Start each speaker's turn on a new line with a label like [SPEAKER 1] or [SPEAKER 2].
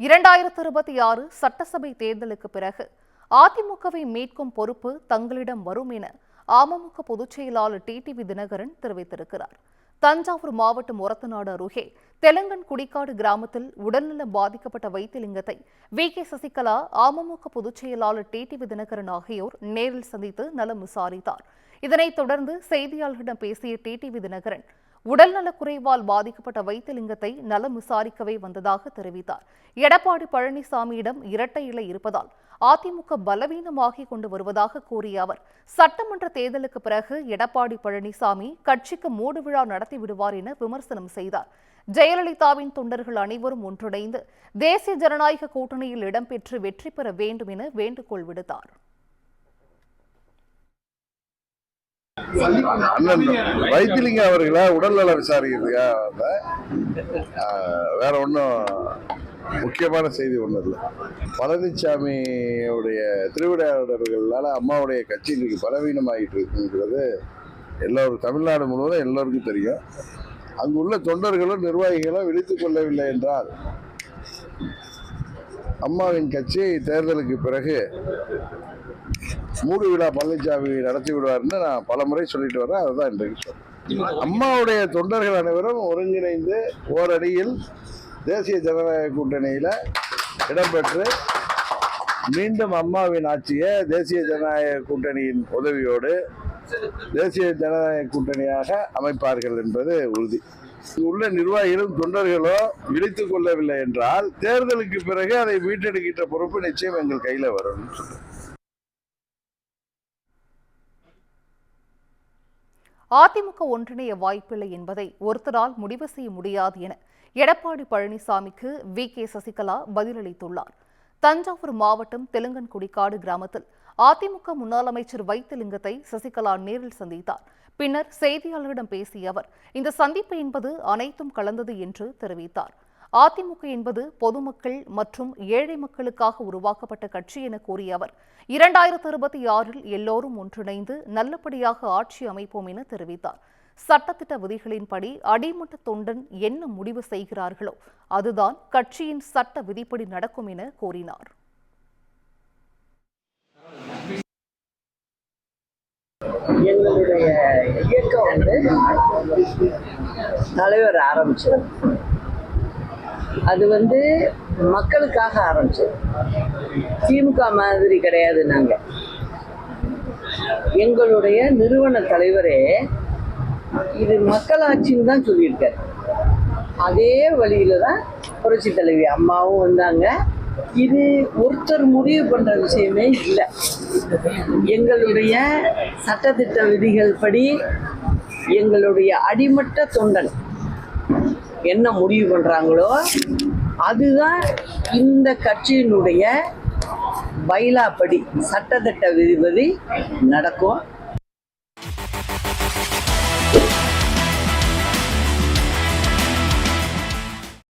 [SPEAKER 1] 2026 சட்டசபை தேர்தலுக்கு பிறகு அதிமுகவை மீட்கும் பொறுப்பு தங்களிடம் வரும் என அமமுக பொதுச் செயலாளர் டிடிவி தினகரன் தெரிவித்திருக்கிறார். தஞ்சாவூர் மாவட்டம் ஒரத்தநாடு அருகே தெலுங்கன் குடிக்காடு கிராமத்தில் உடல்நலம் பாதிக்கப்பட்ட வைத்திலிங்கத்தை வி.கே. சசிகலா, அமமுக பொதுச் செயலாளர் டிடிவி தினகரன் ஆகியோர் நேரில் சந்தித்து நலம் விசாரித்தார். இதனைத் தொடர்ந்து செய்தியாளர்களிடம் பேசிய டிடிவி தினகரன், உடல்நலக் குறைவால் பாதிக்கப்பட்ட வைத்திலிங்கத்தை நலம் விசாரிக்கவே வந்ததாக தெரிவித்தார். எடப்பாடி பழனிசாமியிடம் இரட்டை இலை இருப்பதால் அதிமுக பலவீனமாகிக் கொண்டு வருவதாக கூறிய அவர், சட்டமன்ற தேர்தலுக்கு பிறகு எடப்பாடி பழனிசாமி கட்சிக்கு மூடு விழா நடத்தி விடுவார் என விமர்சனம் செய்தார். ஜெயலலிதாவின் தொண்டர்கள் அனைவரும் ஒன்றிணைந்து தேசிய ஜனநாயக கூட்டணியில் இடம்பெற்று வெற்றி பெற வேண்டும் என வேண்டுகோள் விடுத்தார்.
[SPEAKER 2] வைத்திலிங்க அவர்களை உடல்நல விசாரிக்கிறதுக்காக வேற ஒன்றும் முக்கியமான செய்தி ஒன்றும் இல்லை. பழனிசாமியுடைய திருவிளையாடல்களால் அம்மாவுடைய கட்சி இன்றைக்கு பலவீனமாகிட்டு இருக்குங்கிறது எல்லோரும் தமிழ்நாடு முழுவதும் எல்லோருக்கும் தெரியும். அங்குள்ள தொண்டர்களும் நிர்வாகிகளும் விழித்துக் கொள்ளவில்லை என்றால் அம்மாவின் கட்சி தேர்தலுக்கு பிறகு மூடு விழா பழனிசாமி நடத்தி விடுவார்னு நான் பல முறை சொல்லிட்டு வரேன். அதுதான் இன்றைக்கு சொல்றேன். அம்மாவுடைய தொண்டர்கள் அனைவரும் ஒருங்கிணைந்து ஓரடியில் தேசிய ஜனநாயக கூட்டணியில இடம்பெற்று மீண்டும் அம்மாவின் ஆட்சியை தேசிய ஜனநாயக கூட்டணியின் உதவியோடு தேசிய ஜனநாயக கூட்டணியாக அமைப்பார்கள் என்பது உறுதி. உள்ள நிர்வாகிகளும் தொண்டர்களோ விழித்துக் கொள்ளவில்லை என்றால் தேர்தலுக்கு பிறகு அதை மீட்டெடுக்கின்ற பொறுப்பு நிச்சயம் எங்கள் கையில வரும்.
[SPEAKER 1] அதிமுக ஒன்றிணைய வாய்ப்பில்லை என்பதை ஒருத்தரால் முடிவு செய்ய முடியாது என எடப்பாடி பழனிசாமிக்கு வி.கே. சசிகலா பதிலளித்துள்ளார். தஞ்சாவூர் மாவட்டம் தெலுங்கன் குடிக்காடு கிராமத்தில் அதிமுக முன்னாள் அமைச்சர் வைத்திலிங்கத்தை சசிகலா நேரில் சந்தித்தார். பின்னர் செய்தியாளர்களிடம் பேசிய அவர், இந்த சந்திப்பு என்பது அனைத்தும் கலந்தது என்று தெரிவித்தார். அதிமுக என்பது பொதுமக்கள் மற்றும் ஏழை மக்களுக்காக உருவாக்கப்பட்ட கட்சி என கூறிய அவர், 2026 எல்லோரும் ஒன்றிணைந்து நல்லபடியாக ஆட்சி அமைப்போம் என தெரிவித்தார். சட்டத்திட்ட விதிகளின்படி அடிமட்ட தொண்டன் என்ன முடிவு செய்கிறார்களோ அதுதான் கட்சியின் சட்ட விதிப்படி நடக்கும் என கூறினார்.
[SPEAKER 3] எங்களுடைய இயக்கம் தலைவர் ஆரம்பிச்சது, அது மக்களுக்காக ஆரம்பிச்சது. திமுக மாதிரி கிடையாது. நாங்க எங்களுடைய நிறுவன தலைவரே இது மக்களாட்சின்னு தான் சொல்லியிருக்காரு. அதே வழியில தான் புரட்சி தலைவி அம்மாவும் வந்தாங்க. இது ஒருத்தர் முடிவு பண்ற விஷயமே இல்லை. எங்களுடைய சட்டத்திட்ட விதிகள் படி எங்களுடைய அடிமட்ட தொண்டன் என்ன முடிவு பண்றாங்களோ அதுதான் இந்த கட்சியினுடைய பைலாப்படி சட்டத்திட்ட விதிபடி நடக்கும்.